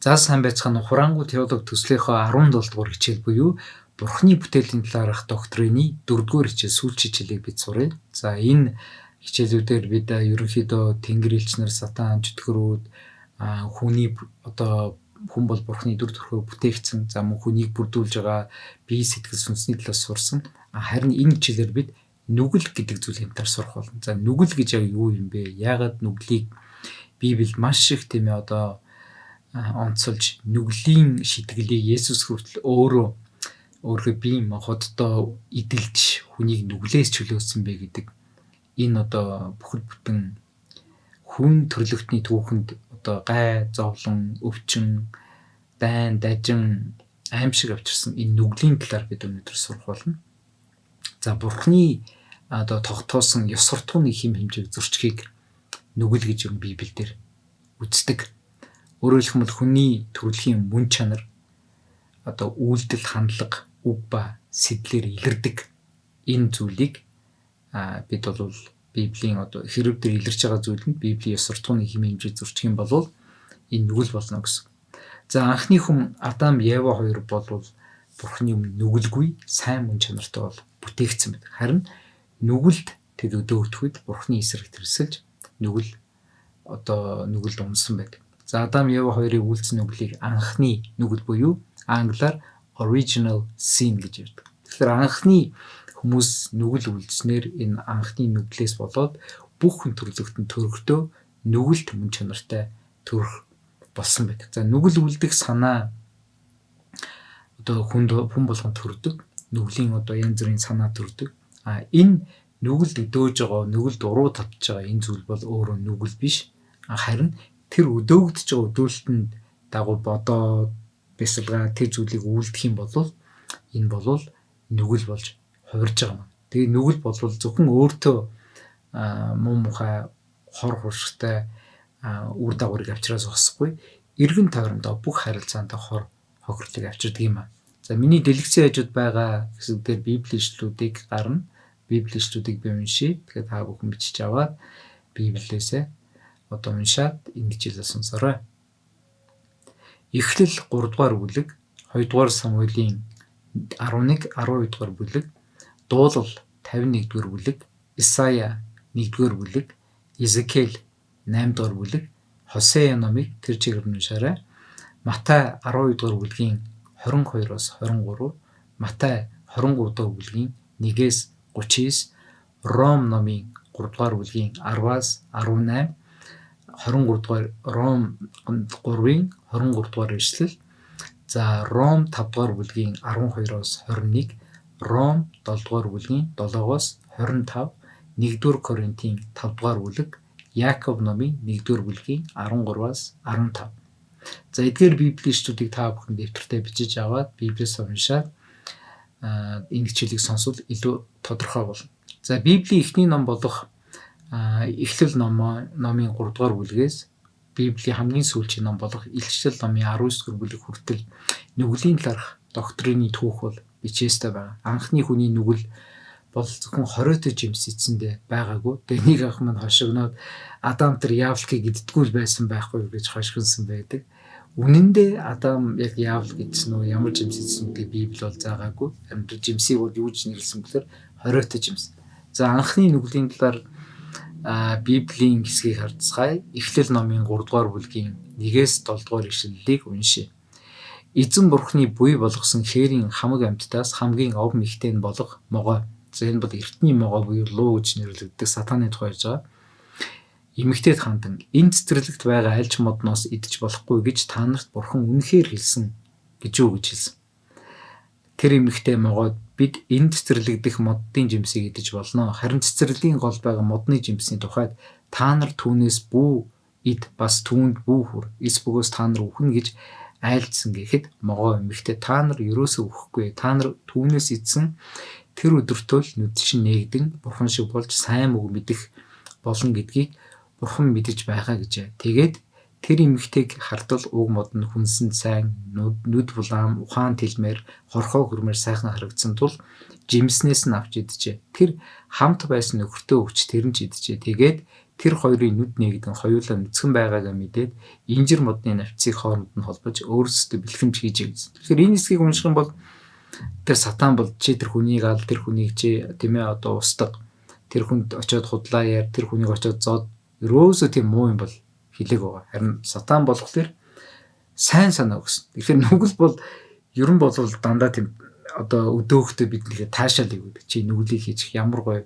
За сайн байцгаана. Хураангуй теолог төслийнхөө 17 дугаар хичээл буюу Бурхны бүтээлийн талаарх доктрины 4-р хичээл сүүлчийн хичээлийг бид суръя. За энэ хичээлүүдээр бид ерөнхийдөө Тэнгэр элч нар, сатан, чөтгөрүүд, хүний хүн бол Бурхны дүр төрхөөр бүтээгдсэн. За мөн хүнийг бүрдүүлж байгаа бие сэтгэл сүнсний талаас сурсан. Харин энэ хичээлээр бид нүгэл гэдэг зүйлийн талаар сурах болно. За нүгэл гэж юу юм бэ? Яагаад нүглийг Библиэд маш их онцолж нүглийн шитгэлийг Есүс хүртэл өөрөө бие махбоддоо эдэлж хүнийг нүглээс чөлөөсөн бэ гэдэг энэ бүхэл бүтэн хүн төрлөختний түүхэнд гай, зовлон, өвчин, дайн, дажин, аимшиг авчирсан энэ нүглийн талаар бид өнөөдөр сурах болно. За Бурхны тогтоосон ёс суртахууны хэм хэмжээг зөрчихийг нүгэл гэж юм Библиэлд үздэг. Өөрөөр хэлбэл хүний төрөлхийн мөн чанар үйлдэл, хандлага, үг ба сэтлэр илэрдэг энэ зүйлийг бид бол Библийн хэрэг дээр илэрч байгаа зүйлэнд Библийн ёс суртахууны хэм хэмжээ зөрчих юм бол энэ нүгэл болно гэсэн. За анхны хүн Адам, Ева хоёр бол Бурхны өмнө нүгэлгүй сайн мөн чанартай бол бүтээгдсэн байдаг. Харин нүгэлд тэд өдөөгдөхөд Бурхны эсрэг тэрсэлж нүгэлд унсан байдаг. За Адам, Ева хоёрыг үйлцсэн нүглийг анхны нүгэл буюу англиар original sin гэж ярьдаг. Тэгэхээр анхны хүмүүс нүгэл үйлцснээр энэ анхны нүглээс болоод бүх хүн төрлөختөнд төрөхдөө нүгэлт мөн чанартай төрөх болсон байдаг. За нүгэл үлдэх санаа хүн болгон төрдөг. Нүглийн янз бүрийн санаа төрдөг. Энэ нүгэлд өдөөж байгаа, нүгэлд уруу татж байгаа энэ зүйл бол өөрөө нүгэл биш. Харин тэр өдөөгдөж байгаа өдөөлтөнд дагуу бодоод бясалгаа тэр зүйлийг үйлдэх юм бол энэ бол нүгэл болж хувирж байгаа юм. Тэгээ нүгэл бол зөвхөн өөртөө муу мухай хор хуршигтай үр дагаврыг авчраас зогсохгүй эргэн тойрондоо бүх харилцаанд хор хохирлыг авчирдаг юм аа. За миний дэлгэцийн хажууд байгаа хэсэгдэр Библийн ишлүүдийг гарна. Библийн ишлүүдийг би уншия. Тэгэхээр та бүхэн бичиж аваад Библиэсээ уншаад энэ хичээлээ сонсорой. Эхлэл 3 дугаар бүлэг, 2 дугаар Самуэлийн 11, 12 дугаар бүлэг, Дуулал 51 дугаар бүлэг, Исая 1 дугаар бүлэг, Изекиэл 8 дугаар бүлэг, Хосея номыг тэр чигээр уншаарай. Матай 12 дугаар бүлгийн 22-оос 23, Матай 23 дугаар бүлгийн 1-ээс 39, Ром номын 3 дугаар бүлгийн 10-аас 18, 23 дугаар Ром 3-ын 23 дугаар ишлэл. За Ром 5 дугаар бүлгийн 12-оос 21, Ром 7 дугаар бүлгийн 7-оос 25, 1-р Коринтын 5 дугаар бүлэг, Яаков номын 1-р бүлгийн 13-аас 15. За эдгээр Библийн ишлүүдийг та бүхэн дэвтэртээ бичиж аваад Библиэс уншаад энэ хичээлийг сонсвол илүү тодорхой болно. За Библийн эхний ном болох Эхлэл номын 3 дугаар бүлгээс Библийн хамгийн сүүлчийн ном болох Илчил номын 19 дугаар бүлэг хүртэл нүглийн талаарх доктрины түүх бол бичээстэй байгаа. Анхны хүний нүгэл бол зөвхөн хориотой жимс эцэндээ байгаагүй. Тэгээ нэг ах маань хошигноод Адам тэр яавлыг иддгүүл байсан байхгүй гэж хошигнсан байдаг. Үнэн дээр Адам яг яавл гэдсэн үү, ямар жимс эцсэн гэдэг Библи бол заагаагүй. Харин тэр жимсийг бол юу гэж нэрлсэн бэхээр хориотой жимс. За анхны нүглийн талаар Библийн хэсгийг харцгаая. Эхлэл номын 3 дугаар бүлгийн 1-ээс 7 дугаар ишлэлийг уншия. Эзэн Бурхны буй болгосон хээрийн хамаг амьтдаас хамгийн ов мэхтэй нь болох могой. За энэ бол эртний могой буюу луу гэж нэрлэгддэг сатаны тухай ярьж байгаа. Эмэгтэйд хандан энэ цэцэрлэгт байгаа альж модноос идэж болохгүй гэж та нарт Бурхан үнэхээр хэлсэн гэж хэлсэн. Тэр эмэгтэй могойд бид энэ цэцэрлэгдэх моддын жимсийг идэж болно. Харин цэцэрлэгийн гол байгаа модны жимсний тухайд та нар түүнээс бүү ид бас түүнд бүү хүр. Эс бөгөөс та нар үхэн гэж айлдсан гэхэд могой эмэгтэй та нар ерөөсөө үхэхгүй. Та нар түүнээс идсэн тэр өдөртөө л нүдшин нээгдэн Бурхан шиг болж сайн үг мэдэх болно гэдгийг Бурхан мэдэж байгаа гэжээ. Тэгээд тэр эмэгтэйг хардвал уг мод нь хүнсэнд сайн, нүд булаам, ухаан тэлмээр, хорхоо хөрмөр сайхан харагдсан тул жимснээс нь авч идэжээ. Тэр хамт байсан нөхөртөө өгч тэр нь ч идэжээ. Тэгээд тэр хоёрын нүд нэгдэн хоёулаа нүцгэн байгаагаа мэдээд инжир модны навцыг хооронд нь холбож өөрсдөө бэлхэмж хийж гэсэн. Тэгэхээр энэ хэсгийг унших юм бол тэр сатан бол чи тэр хүнийг ал тэр хүнийг чи тийм ээ одоо устдаг. Тэр хүнд очиод худлаа яар тэр хүнийг очиод зоод ерөөсөө тийм муу юм бол хэлэг байгаа. Харин сатан болохоор сайн санаа өгсөн. Тэгэхээр нүгэл бол ер нь бол дандаа тийм одоо өдөөхтэй биднийхээ таашаалыг өгдөг. Чи нүглийг хийчих ямар гоё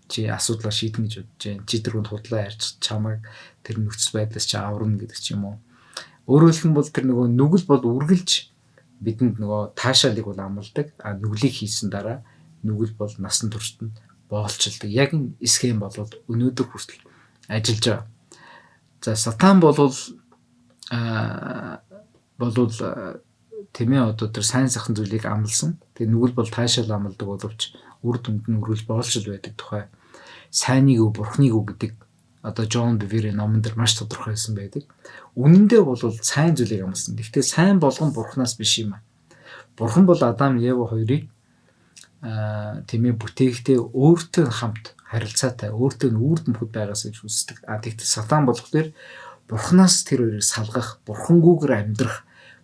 чи асуудлаа шийднэ гэж бодож जैन. Чи тэр хүнд худлаа ярьж чамайг тэр нөхцөл байдлаас чи аварна гэдэг ч юм уу. Өөрөөр хэлбэл тэр нөгөө нүгэл бол үргэлж бидэнд нөгөө таашаалыг бол амладаг. А нүглийг хийсэн дараа нүгэл бол насан туршид нь боолчилдаг. Яг энэ схем бол өнөөдөр хүртэл ажиллаж байгаа. За сатан болвол тийм ээ одоо тэр сайн сайхан зүйлийг амлсан. Тэгээ нүгэл бол таашаал амладаг боловч үр дүнд нь үргэлж боолшил байдаг тухай сайныг өв бурхныг өв гэдэг одоо Джон Бевери номон дээр маш тодорхой хэлсэн байдаг. Үнэн дээр бол сайн зүйлийг амлсан. Гэхдээ сайн болгон бурхнаас биш юм аа. Бурхан бол Адам Ева хоёрыг тийм ээ бүтээхдээ өөртөө хамт харилцаатай өөртөө үрд мөхөд байгаас гэж хүсдэг. Тэгтэл сатан болохоор бурхнаас тэр хоёрыг салгах, бурхангүйгээр амьдрах,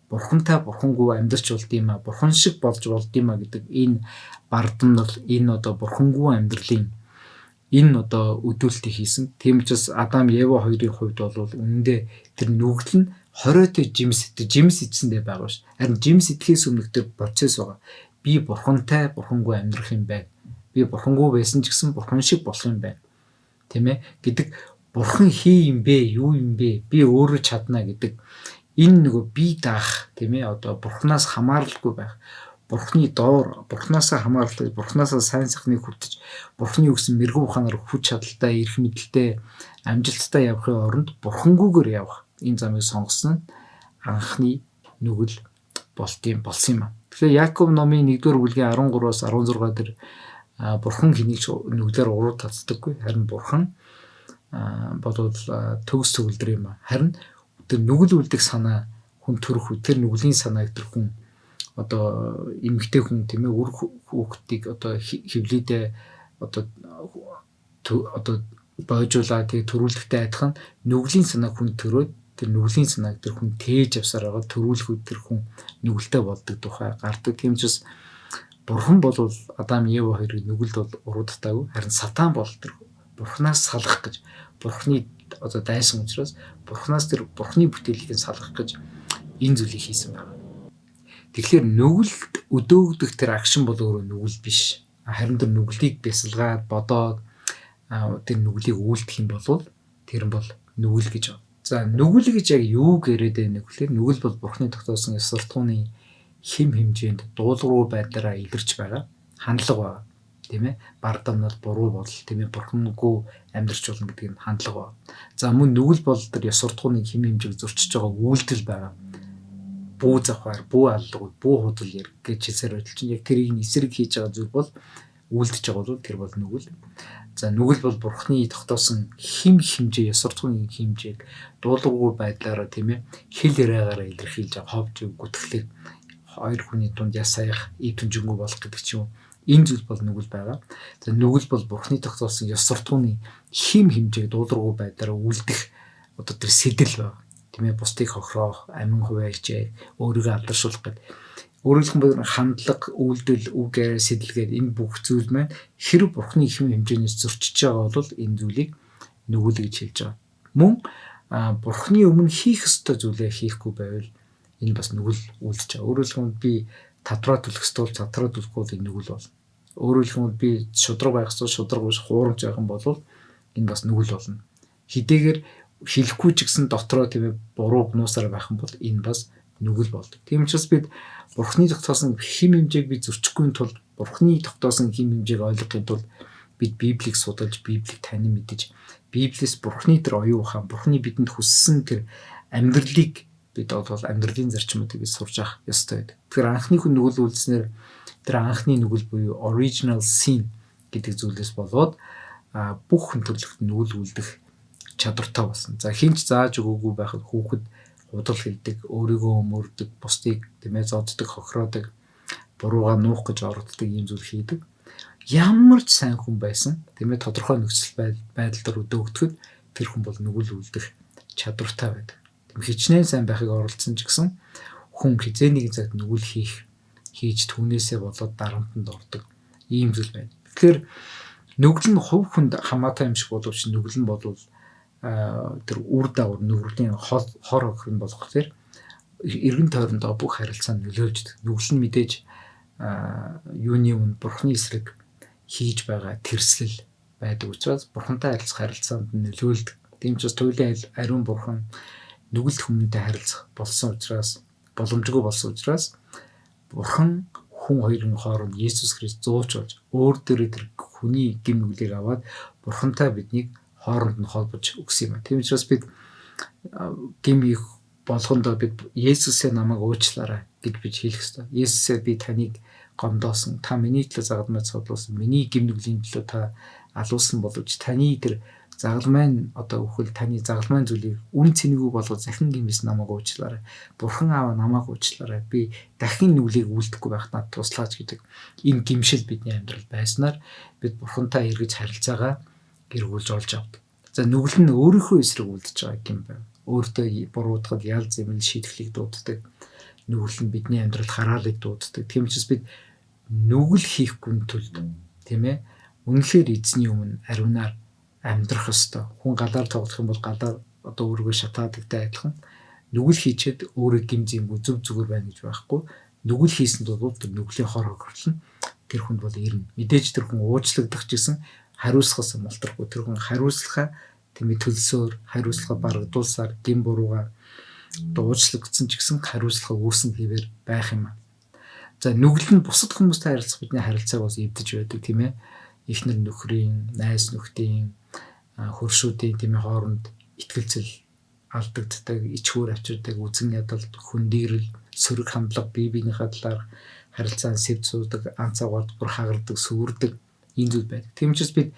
бурхантай бурхангүй амьдарч болд юм аа, бурхан шиг болж болд юм аа гэдэг энэ бардамнал, энэ одоо бурхангүй амьдралын энэ одоо өдөлтийг хийсэн. Тийм учраас Адам Ева хоёрын хувьд бол үнэндээ тэр нүгэл нь хориотой жимс идсэндээ байгаа ш. Харин жимс идэхээс өмнө тэр процесс байгаа. Би бурхантай бурхангүй амьдрах юм байна. Би бурхангүй байсан ч гэсэн бурхан шиг болох юм байна. Тийм ээ гэдэг бурхан хий юм бэ, юу юм бэ? Би өөрөө чадна гэдэг энэ нөгөө би даах тийм ээ одоо бурханаас хамааралгүй байх. Бурхны доор бурхнаасаа хамааралтай, бурхнаасаа сайн сайхныг хүртэж, бурхны өгсөн мэрэгүү ухаанаар хүч чадалтай, эрх мэдэлтэй, амжилттай явахын оронд бурхангүйгээр явах энэ замыг сонгосон нь анхны нүгэл болсон юм. Тэгэхээр Яков номын 1-р бүлгийн 13-аас 16 дээр бурхан хэнийг ч нүглээр уруу татдаггүй. Харин бурхан бодвол төгс төгөлдөр юм. Харин тэр нүгэл үлдэх санаа хүн төрөх үе тэр нүглийн санааг тэр хүн одоо эмгтэй хүн тийм ээ үр хүүхдийг одоо хөвлөдөө одоо боожуулаа тэг төрүүлэхтэй адилхан нүглийн санаа хүн төрөөд тэр нүглийн санааг тэр хүн тээж авсаар байгаа төрүүлэхүүд тэр хүн нүгэлтэй болдог тухай гардаг. Тийм учраас бурхан бол Адам Ева хоёрыг нүгэлд бол уруудтаагүй. Харин сатан бол тэр бурхнаас салгах гэж бурхны одоо дайсан учраас бурхнаас тэр бурхны бүтээлийг салгах гэж энэ зүйлийг хийсэн байна. Тэгэхээр нүгэлд өдөөгдөх тэр акшн бол өөрөө нүгэл биш. Харин тэр нүглийг бясалгаад бодоод тэр нүглийг үйлдэх юм бол тэр нь бол нүгэл гэж байна. За нүгэл гэж яг юу гэрэд байна гэхээр нүгэл бол бурхны тогтоосон ёс суртахууны хэм хэмжээнд дуулууруу байдлаараа илэрч байгаа хандлага байна. Тийм ээ бардамнал буруу бодол тийм ээ бурхангүй амьдрч болно гэдэг нь хандлага байна. За мөн нүгэл бол тэр ёс суртахууны хэм хэмжээг зөрчиж байгаа үйлдэл байгаа. Бүү завхаар, бүү аллагууд, бүү худал ярь гэж хэлсээр байдал чинь яг тэрийг эсрэг хийж байгаа зүйл бол үйлдэж байгаа бол тэр бол нүгэл. За нүгэл бол бурхны тогтоосон хэм хэмжээ, ёс суртахууны хэмжээг дуулуургүй байдлаараа тийм ээ хэл яриагаараа илэрхийлж байгаа ховж гүтгэлэг хоёр хүний дунд яс саях ив түнжингүү болох гэдэг ч юм. Энэ зүйл бол нүгэл байгаа. За нүгэл бол бурхны тогтоосон ёс суртахууны хэм хэмжээг дуулуургүй байдлаараа үйлдэх одоо тэр сэтэл байна. Тийм ээ бусдыг хохироох, амин хуваачээ, өөрийгөө алдаршуулах гэдэг. Өөрөөр хэлбэл хандлага, үйлдэл, үг яриа, сэдэлгээд энэ бүх зүйл маань хэрэг бурхны хэм хэмжээнээс зөрчиж байгаа бол энэ зүйлийг нүгэл гэж хэлж байгаа. Мөн бурхны өмнө хийх ёстой зүйлээ хийхгүй байвал энэ бас нүгэл үйлдэж байгаа. Өөрөөр хэлбэл би татвараа төлөх ёстой бол татвараа төлөхгүй бол энэ нүгэл болно. Өөрөөр хэлбэл би шудраг байх ёстой шудраг биш хуурамч байх юм бол энэ бас нүгэл болно. Хэдийгээр хэлэхгүй ч гэсэн дотроо тийм ээ буруу гнуусаар байх юм бол энэ бас нүгэл болдог. Тийм учраас бид бурхны тогтоосон хэм хэмжээг бид зөрчихгүй тулд бурхны тогтоосон хэм хэмжээг ойлгохын тулд бид Библийг судалж, Библийг танин мэдэж, Библиэс бурхны тэр оюун ухаан, бурхны бидэнд хүссэн тэр амьдралыг бид бол амьдралын зарчмуудыг бид сурж авах ёстой байдаг. Тэгэхээр анхны хүн нүгэл үйлснээр тэр анхны нүгэл буюу original sin гэдэг зүйлээс болоод бүх хүн төрлөخت нүгэл үйлдэх чадвартай болсон. За хинч зааж өгөөгүй байхад хүүхэд худал хэлдэг, өөрийгөө өмөрдөг, бусдыг тийм ээ зоддог, хохироодог, буруугаа нуух гэж оролддог ийм зүйл хийдэг. Ямар ч сайн хүн байсан тийм ээ тодорхой нөхцөл байдал дээр өдөгдөхөд тэр хүн бол нүгэл үлдэх чадвартай байдаг. Хичнээн сайн байхыг оролдсон ч гэсэн хүн хизээ нэгэн цагт нүгэл хийж түүнээсээ болоод дарамтанд ордог ийм зүйл байна. Тэгэхээр нүгэл нь хувь хүнд хамаатай юм шиг боловч нүгэл нь бол тэр үр дагавар нүглийн хор охин болох тэр эргэн тойрондоо бүх харилцаанд нөлөөлж нүгэл нь мэдээж юуны өмнө бурхны эсрэг хийж байгаа тэрслэл байдаг учраас бурхантай харилцаанд нөлөөлдөг. Тийм ч бас туйлын ариун бурхан нүгэлт хүмүүнтэй харилцах боломжгүй болсон учраас бурхан хүн хоёрын хооронд Есүс Христ зууч болж өөр дээрээ тэр хүний гим нүглийг аваад бурхантай биднийг хооронд нь холбож өгсөн юм. Тийм учраас бид гим их болгондоо бид Есүсээ намайг уучлаарай гэж бид хэлэх ёстой. Есүсээ би таныг гомдоосон, та миний төлөө загалмай цуглуулсан, миний гим нүглийн төлөө та алуулсан боловч таны тэр загалмайн өхөл таны загалмайн зүйлийг үн цэнэгүй болгож захин гимээс намайг уучлаарай. Бурхан аав намайг уучлаарай. Би дахин нүглийг үлдэхгүй байх надад туслаач гэдэг энэ гимшил бидний амьдрал байснаар бид бурхантай эргэж харилцаагаа гэргүүлж олж авдаг. За нүгэл нь өөрийнхөө эсрэг үлдэж байгаа гим байв. Өөртөө буруудахад ял зэмэл шийтгэлийг дууддаг. Нүгэл нь бидний амьдралд хараалыг дууддаг. Тийм учраас бид нүгэл хийхгүй тулд тийм ээ үнэхээр эзний өмнө ариунаар амьдрах ёстой. Хүн галаар тоглох юм бол галаар өөрийгөө шатаадагтай адилхан нүгэл хийчихэд өөрөө гим зэмгүй зөв зүгээр байна гэж байхгүй. Нүгэл хийсэнд бол тэр нүглийн хор хохирлон тэр хүнд бол ирнэ. Мэдээж тэр хүн уучлагдах гэсэн хариуцлагаас мултрахгүй. Тэр хүн хариуцлахаа тэмээ төлсөөр хариуцлага барагдуулсаар гим буруугаар уучлагдсан ч гэсэн хариуцлага үүснэ хэвээр байх юм аа. За нүгэл нь бусад хүмүүстэй харилцах бидний харилцааг бас эвдэж байдаг тийм ээ. Эхнэр нөхрийн, найз нөхдийн, хөршүүдийн тийм ээ хооронд итгэлцэл алдагддаг, ичхүүр авчирдаг, үзэн ядалт, хөндийрэл, сөрөг хандлага, бие биенийхээ талаар харилцаан сэвд суудаг, анцаагаад бүр хагардаг, сүрдэг энэ зүйл байдаг. Тийм учраас бид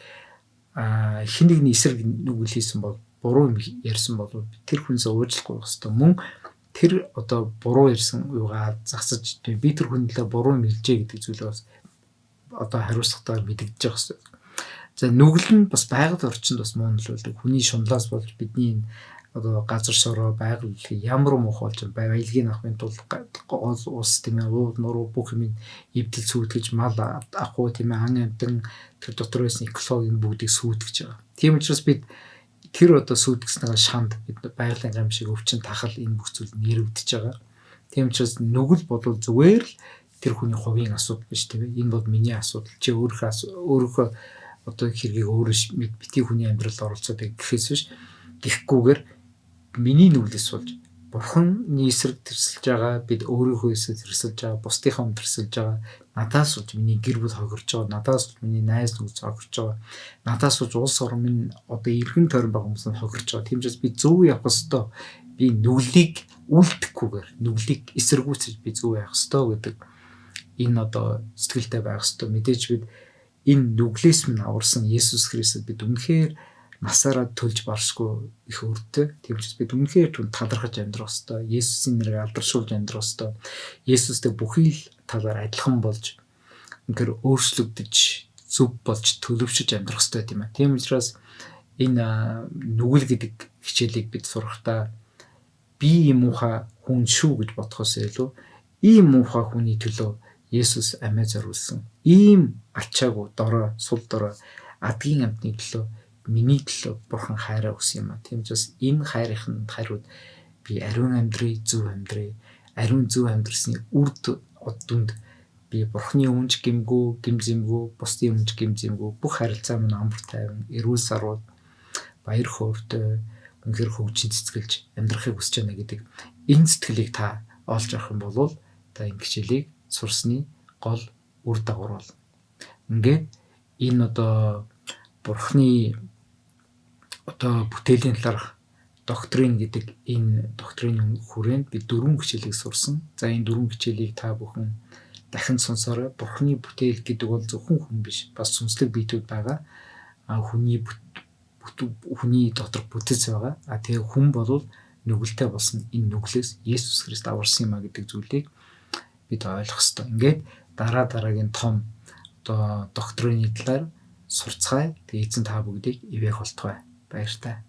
хэн нэгний эсрэг нүгэл хийсэн бол буруу юм ярьсан бол тэр хүнээс уучлахгүй байх хэрэгтэй. Мөн тэр буруу ярьсан юугаа засаж би тэр хүнлээ буруу юм хэлжээ гэдэг зүйлээ бас хариуцлагатайгаар мэдэгдэж байгаа хэрэгтэй. За нүгэл нь бас байгаль орчинд бас муу нөлөөлдөг. Хүний шунлаас болж бидний газар шороо байгаль ямар муухай болж баялагын авахын тулд ус тийм ээ ууд нуруу бүх юм эвдэл сүйтгэж мал ахгүй тийм ээ ан амтан тэр дотор байсан экологийн бүгдийг сүйтгэж байгаа. Тийм учраас бид тэр сүйтгэснээр шанд бид байгалийн гам шиг өвчин тахал энэ бүх зүйл нэрвдэж байгаа. Тийм учраас нүгэл бол зүгээр л тэр хүний хувийн асуудал биш тийм ээ. Энэ бол миний асуудал. Чи өөрийнхөө хэргийг өөрөө бити хүний амьдралд оролцоод гэхээс биш гэхгүйгээр миний нүглээс болж бурханы эсрэг тэрсэлж байгаа бид өөрийнхөө эсрэг тэрсэлж байгаа бусдынхаа өмнө тэрсэлж байгаа надаас болж миний гэр бүл хохирч байгаа надаас болж миний найз нөхөд хохирч байгаа надаас болж улс орн минь эргэн тойрон байгаа хүмүүс нь хохирч байгаа. Тийм учраас би зөв явах ёстой. Би нүглийг үлдэхгүйгээр нүглийг эсэргүүцэж би зөв явах ёстой гэдэг энэ сэтгэлтэй байх ёстой. Мэдээж бид энэ нүглээс минь аварсан Есүс Христэд бид үнэхээр насаараа төлж баршгүй их өртөө. Тийм учраас бид үнэхээр түн талархаж амьдрах ёстой. Есүсийн нэрийг алдаршуулж амьдрах ёстой. Есүстэй бүхий л талаар адилхан болж үнэхээр өөрчлөгдөж зөв болж төлөвшөж амьдрах ёстой тийм ээ. Тийм учраас энэ нүгэл гэдэг хичээлийг бид сурахдаа би юм уухай хүн шүү гэж бодхоос илүү ийм муухай хүний төлөө Есүс амиа зориулсан. Ийм ачаагүй дорой, сул дорой адгийн амтны төлөө миний төлөө бурхан хайраа өгсөн юм а. Тийм учраас энэ хайрын хариуд би ариун амьдрий, зөв амьдрий. Ариун зөв амьдрсны үр дүнд би бурханы өмнө гимгүү, гимзэмгүү, бусдын өмнө гимзэмгүү бүх харилцаа минь амар тайван, эрүүл сарвал баяр хөөртэй үнэхээр хөгжин цэцгэлж амьдрахыг хүсэж байна гэдэг энэ сэтгэлийг та олж авах юм бол та энэ хичээлийг сурсны гол үр дагавар бол. Ингээд энэ бурхны бүтээлийн талаарх доктрин гэдэг энэ доктрины хүрээнд би 4 хичээлийг сурсан. За энэ 4 хичээлийг та бүхэн дахин сонсороо. Бурхны бүтээл гэдэг бол зөвхөн хүн биш, бас сүнслэг биетүүд байгаа. Хүний дотор бүтэц байгаа. Тэгээ хүн бол нүгэлтэй болсон энэ нүглээс Есүс Христ аварсан юм а гэдэг зүйлийг бид ойлгох ёстой. Ингээд дараагийн том доктрины талаар сурцгаая. Тэгээ эзэн та бүгдийг ивэх болтугай. Баяртай.